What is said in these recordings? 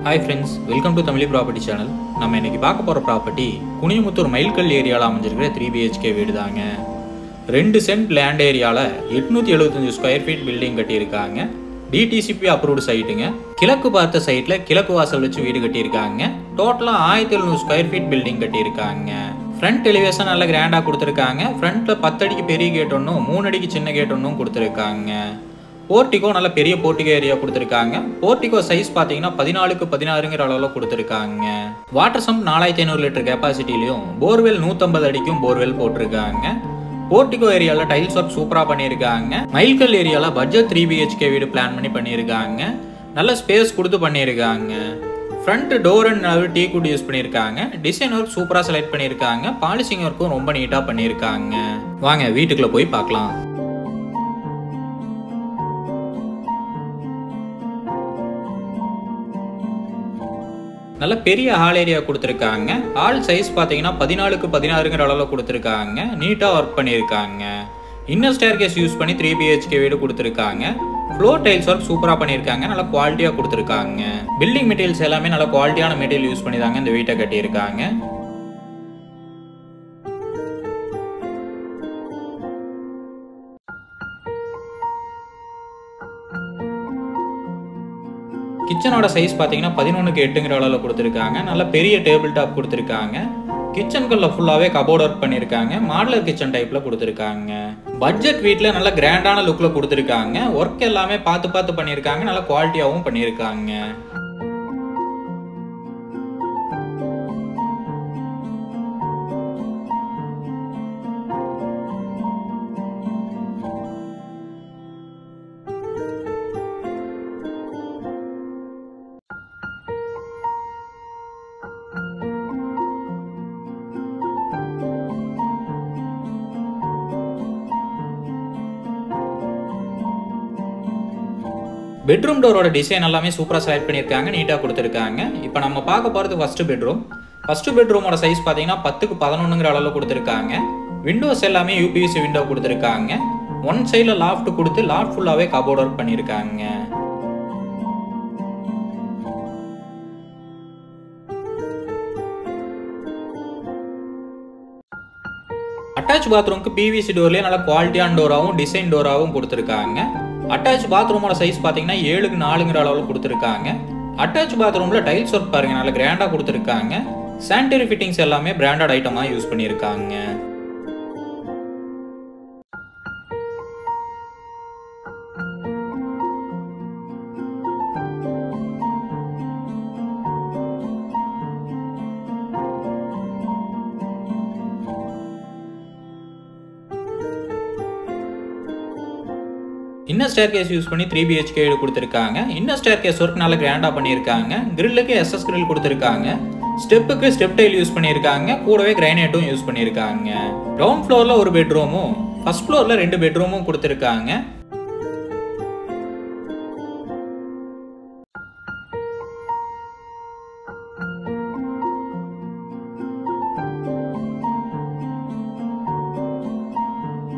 Hi friends, welcome to Tamil Property Channel. நம்ம இன்னைக்கு பார்க்க போற ப்ராப்பர்ட்டி குனியமுத்தூர் மைல்கல் ஏரியால அமைஞ்சிருக்கிற 3 BHK வீடு தாங்க. 2 சென்ட் லேண்ட் ஏரியால 875 ஸ்கொயர் ஃபீட் பில்டிங் கட்டியிருக்காங்க. DTCP அப்ரூவ்டு சைட்டுங்க. கிழக்கு பார்த்த சைட்ல கிழக்கு வாசல் வச்சு வீடு கட்டியிருக்காங்க. டோட்டலா 1700 ஸ்கொயர் ஃபீட் பில்டிங் கட்டியிருக்காங்க. ஃப்ரண்ட் எலிவேஷன் நல்ல கிராண்டா கொடுத்திருக்காங்க. ஃப்ரண்ட்ல 10 அடிக்கு பெரிய கேட் ஒன்னும் 3 அடிக்கு சின்ன கேட் ஒன்னும் கொடுத்திருக்காங்க. போர்ட்டிகோ நல்ல பெரிய போர்ட்டிகோ ஏரியா கொடுத்திருக்காங்க. போர்ட்டிகோ சைஸ் பாத்தீங்கன்னா 14க்கு 16ங்கிற அளவுல கொடுத்திருக்காங்க. வாட்டர் சம்ப் 4500 லிட்டர் கெபாசிட்டிலயும் போர்வெல் 150 அடிக்கும் போர்வெல் போட்டிருக்காங்க. போர்ட்டிகோ ஏரியால டைல்ஸ் ஒர்க் சூப்பரா பண்ணியிருக்காங்க. மைல்கல் ஏரியால பட்ஜெட் 3 BHK வீடு பிளான் பண்ணி பண்ணியிருக்காங்க. நல்ல ஸ்பேஸ் கொடுத்து பண்ணியிருக்காங்க. Front door and tea good use பண்ணியிருக்காங்க. டிசைன் ஒர்க் சூப்பரா செலக்ட் பண்ணியிருக்காங்க. பாலிசிங் ஒர்க்கும் ரொம்ப நீட்டா பண்ணியிருக்காங்க. வாங்க வீட்டுக்குள்ள போய் பார்க்கலாம். நல்ல பெரிய ஹால் ஏரியா கொடுத்திருக்காங்க. ஹால் சைஸ் பாத்தீங்கன்னா 14க்கு 16ங்கிற அளவுல கொடுத்திருக்காங்க. நீட்டா ஒர்க் பண்ணியிருக்காங்க. இன்னர் ஸ்டேர்கேஸ் யூஸ் பண்ணி 3 BHK வீடு கொடுத்திருக்காங்க. ஃப்ளோர் டைல்ஸ் ஒர்க் சூப்பரா பண்ணியிருக்காங்க. நல்ல குவாலிட்டியா கொடுத்திருக்காங்க. பில்டிங் மெட்டீரியல்ஸ் எல்லாமே நல்ல குவாலிட்டியான மெட்டீரியல் யூஸ் பண்ணி தாங்க இந்த வீட்டை கட்டியிருக்காங்க. கிச்சனோட சைஸ் பாத்தீங்கன்னா 11க்கு 8ங்கிற அளவுல கொடுத்திருக்காங்க. நல்ல பெரிய டேபிள் டாப் கொடுத்திருக்காங்க. கிச்சனுக்குள்ள ஃபுல்லாவே கபோர்ட் ஒர்க் பண்ணியிருக்காங்க. மாடலர் கிச்சன் டைப்ல கொடுத்திருக்காங்க. பட்ஜெட் வீட்ல நல்ல கிராண்டான லுக்ல கொடுத்திருக்காங்க. ஒர்க் எல்லாமே பார்த்து பண்ணியிருக்காங்க. நல்ல குவாலிட்டியாவும் பண்ணியிருக்காங்க. பெட்ரூம் டோரோட டிசைன் எல்லாமே சூப்பரா செலக்ட் பண்ணியிருக்காங்க. நீட்டா கொடுத்திருக்காங்க. இப்போ நம்ம பார்க்க போறது ஃபர்ஸ்ட் பெட்ரூம். ஃபர்ஸ்ட் பெட்ரூமோட சைஸ் பாத்தீங்கன்னா 10க்கு 11ங்கிற அளவுல கொடுத்திருக்காங்க. விண்டோஸ் எல்லாமே UPVC விண்டோ கொடுத்திருக்காங்க. ஒன் சைடுல லாஃப்ட் கொடுத்து லாஃப்ட் ஃபுல்லாவே கபோர்ட் ஒர்க் பண்ணியிருக்காங்க. அட்டாச் பாத்ரூமுக்கு PVC டோர்லயே நல்ல குவாலிட்டியான டோராவும் டிசைன் டோராவும் கொடுத்திருக்காங்க. அட்டாச் பாத்ரூமோட சைஸ் பாத்தீங்கன்னா 7க்கு 4ங்கிற அளவுல கொடுத்திருக்காங்க. அட்டாச் பாத்ரூம்ல டைல்ஸ் ஒர்க் பாருங்க நல்ல கிராண்டா கொடுத்திருக்காங்க. சானிட்டரி ஃபிட்டிங்ஸ் எல்லாமே பிராண்டட் ஐட்டமா யூஸ் பண்ணியிருக்காங்க. இன்னர் ஸ்டேர்கேஸ் யூஸ் பண்ணி 3 BHK வீடு கொடுத்திருக்காங்க. இன்னர் ஸ்டேர்கேஸ் ஒர்க் நல்ல கிராண்டா பண்ணியிருக்காங்க. கிரில்லுக்கு SS கிரில் கொடுத்திருக்காங்க. ஸ்டெப்புக்கு ஸ்டெப் டைல் யூஸ் பண்ணியிருக்காங்க. கூடவே கிரைனைட்டும் யூஸ் பண்ணியிருக்காங்க. கிரவுண்ட் ஃப்ளோர்ல ஒரு பெட்ரூமும் ஃபர்ஸ்ட் ஃப்ளோர்ல 2 பெட்ரூமும் கொடுத்திருக்காங்க.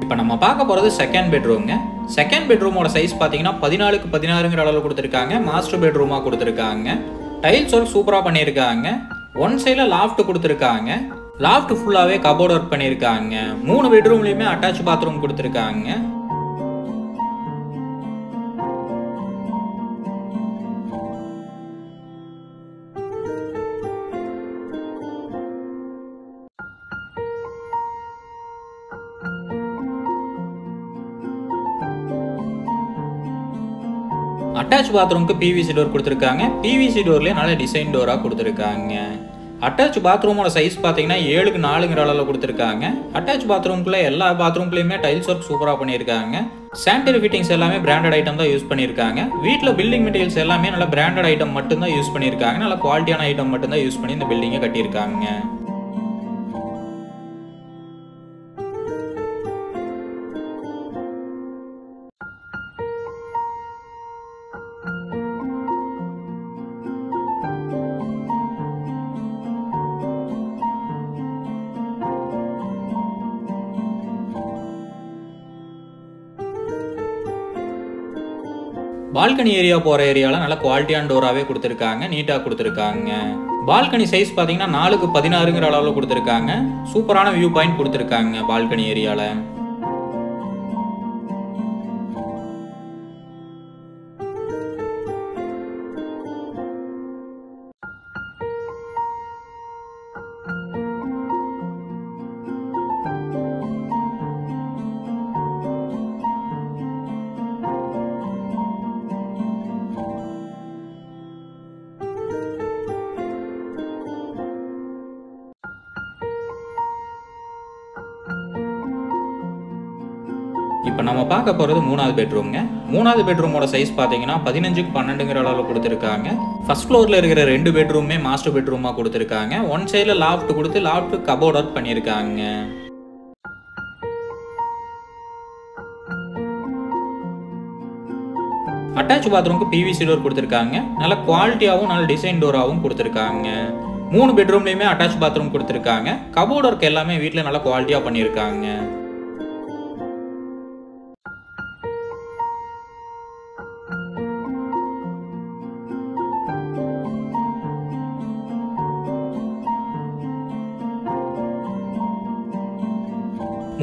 இப்போ நம்ம பார்க்க போறது செகண்ட் பெட்ரூம்ங்க. செகண்ட் பெட்ரூமோட சைஸ் பாத்தீங்கன்னா 14க்கு 16ங்கிற அளவுல கொடுத்திருக்காங்க. மாஸ்டர் பெட்ரூமா கொடுத்திருக்காங்க. டைல்ஸ் ஒர்க் சூப்பரா பண்ணியிருக்காங்க. ஒன் சைடுல லாஃப்ட் கொடுத்திருக்காங்க. லாஃப்ட் ஃபுல்லாவே கபோர்ட் ஒர்க் பண்ணியிருக்காங்க. 3 பெட்ரூம்லயுமே அட்டாச் பாத்ரூம் கொடுத்திருக்காங்க. அட்டாச் பாத்ரூமுக்கு PVC டோர் கொடுத்திருக்காங்க. PVC டோர்லயே நல்ல டிசைன் டோரா கொடுத்திருக்காங்க. அட்டாச் பாத்ரூமோட சைஸ் பாத்தீங்கன்னா 7க்கு 4ங்கிற அளவுல கொடுத்திருக்காங்க. அட்டாச் பாத்ரூம்குள்ள எல்லா பாத்ரூம்லயுமே டைல்ஸ் ஒர்க் சூப்பரா பண்ணியிருக்காங்க. சானிட்டரி ஃபிட்டிங்ஸ் எல்லாமே பிராண்டட் ஐட்டம் தான் யூஸ் பண்ணியிருக்காங்க. வீட்ல பில்டிங் மெட்டீரியல்ஸ் எல்லாமே நல்ல பிராண்டட் ஐட்டம் மட்டும் தான் யூஸ் பண்ணியிருக்காங்க. நல்ல குவாலிட்டியான ஐட்டம் மட்டும் தான் யூஸ் பண்ணி இந்த பில்டிங்கை கட்டியிருக்காங்க. பால்கனி ஏரியா போற ஏரியால நல்ல குவாலிட்டியான டோராவே கொடுத்துருக்காங்க, நீட்டா கொடுத்துருக்காங்க. பால்கனி சைஸ் பாத்தீங்கன்னா 4x16ங்கிற அளவுல கொடுத்துருக்காங்க. சூப்பரான வியூ பாயிண்ட் கொடுத்துருக்காங்க பால்கனி ஏரியால. இப்போ நம்ம பார்க்க போகிறது 3வது பெட்ரூம்ங்க. 3வது பெட்ரூமோட சைஸ் பார்த்தீங்கன்னா 15x12ங்கிற அளவில் கொடுத்துருக்காங்க. ஃபர்ஸ்ட் ஃப்ளோரில் இருக்கிற 2 பெட்ரூமே மாஸ்டர் பெட்ரூமாக கொடுத்துருக்காங்க. ஒன் சைடில் லாஃப்ட் கொடுத்து லாஃப்ட் கபோர்ட் ஒர்க் பண்ணியிருக்காங்க. அட்டாச் பாத்ரூமுக்கு பிவிசி டோர் கொடுத்துருக்காங்க. நல்ல குவாலிட்டியாகவும் நல்ல டிசைன் டோராகவும் கொடுத்துருக்காங்க. 3 பெட்ரூம்லையுமே அட்டாச் பாத்ரூம் கொடுத்துருக்காங்க. கபோர்ட் ஒர்க் எல்லாமே வீட்டில் நல்ல குவாலிட்டியாக பண்ணியிருக்காங்க.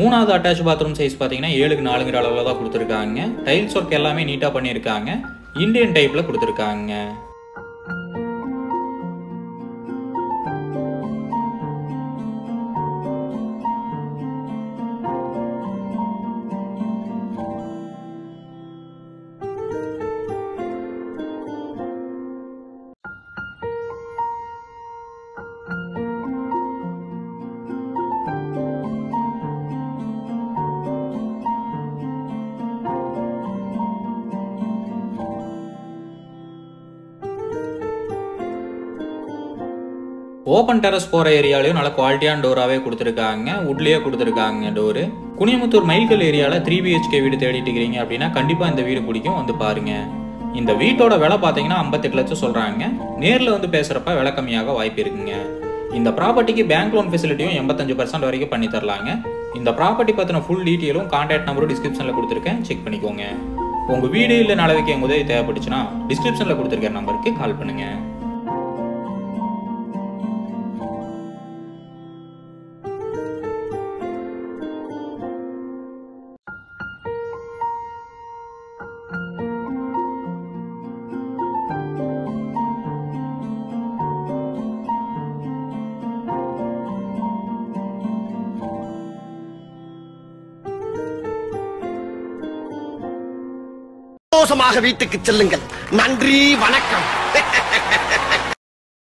மூணாவது அட்டாச் பாத்ரூம் சைஸ் பார்த்தீங்கன்னா 7x4ங்கிற அளவில் தான் கொடுத்துருக்காங்க. டைல்ஸ் ஒர்க் எல்லாமே நீட்டாக பண்ணியிருக்காங்க. இந்தியன் டைப்பில் கொடுத்துருக்காங்க. ஓப்பன் டெரஸ் போகிற ஏரியாலையும் நல்ல குவாலிட்டியான டோராகவே கொடுத்துருக்காங்க. வுட்லேயே கொடுத்துருக்காங்க டோரு. குனியமுத்தூர் மைல்கல் ஏரியாவில் 3 BHK வீடு தேடிட்டு இருக்கிறீங்க அப்படின்னா கண்டிப்பாக இந்த வீடு பிடிக்கும், வந்து பாருங்க. இந்த வீட்டோட விலை பார்த்தீங்கன்னா 58 லட்சம் சொல்கிறாங்க. நேரில் வந்து பேசுகிறப்ப விலை கம்மியாக வாய்ப்பு இருக்குங்க. இந்த ப்ராப்பர்ட்டிக்கு பேங்க் லோன் ஃபெசிலிட்டியும் 85% வரைக்கும் பண்ணி தரலாங்க. இந்த ப்ராப்பர்ட்டி பற்றின ஃபுல் டீட்டெயிலும் கான்டாக்ட் நம்பரும் டிஸ்கிரிப்ஷனில் கொடுத்துருக்கேன், செக் பண்ணிக்கோங்க. உங்கள் வீடு இல்லை நாளைக்கு எங்கள் உதவி தேவைப்பட்டுச்சுன்னா டிஸ்கிரிப்ஷனில் கொடுத்துருக்க நம்பருக்கு கால் பண்ணுங்கள். சந்தோஷமாக வீட்டுக்கு செல்லுங்கள். நன்றி, வணக்கம்.